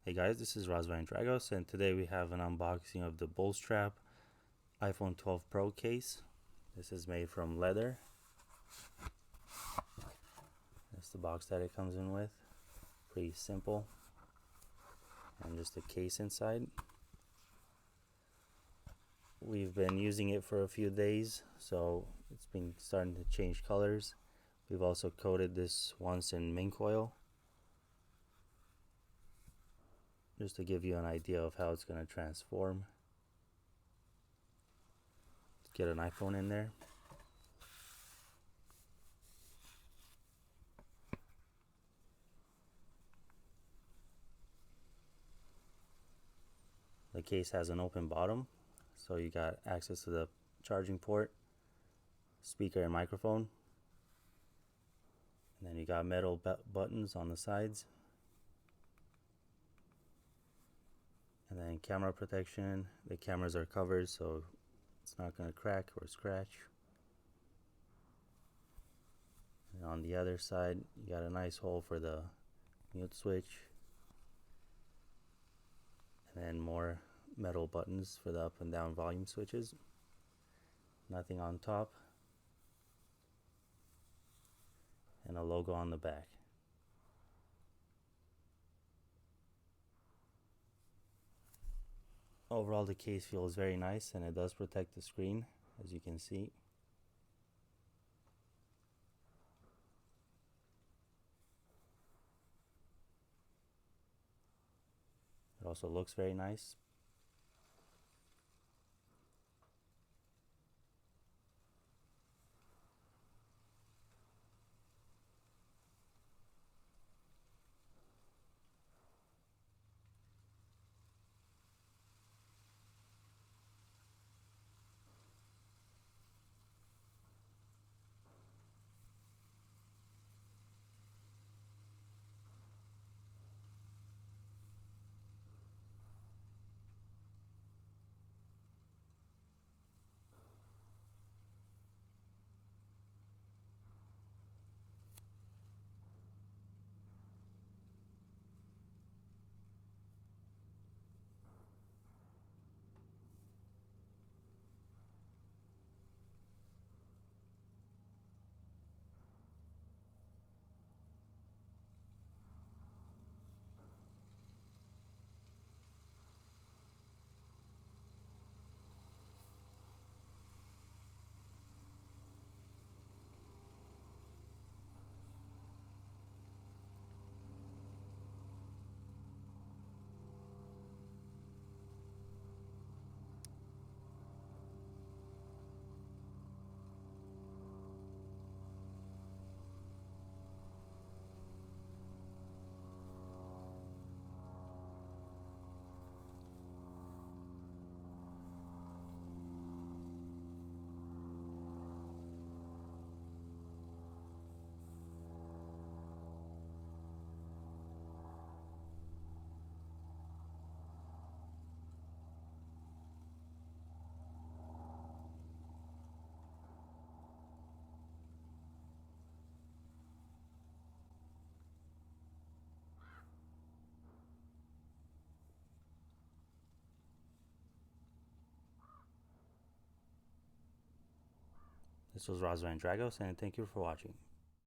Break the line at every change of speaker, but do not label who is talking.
Hey guys, this is RazvanDragos, and today we have an unboxing of the Bullstrap iPhone 12 Pro case. This is made from leather. That's the box that it comes in with. Pretty simple. And just a case inside. We've been using it for a few days, so it's been starting to change colors. We've also coated this once in mink oil, just to give you an idea of how it's going to transform. Let's get an iPhone in there. The case has an open bottom, so you got access to the charging port, speaker and microphone, and then you got metal buttons on the sides, and then camera protection. The cameras are covered so it's not going to crack or scratch. And on the other side you got a nice hole for the mute switch, and then more metal buttons for the up and down volume switches. Nothing on top, and a logo on the back. Overall, the case feels very nice, and it does protect the screen, as you can see. It also looks very nice. This was RazvanDragos, and thank you for watching.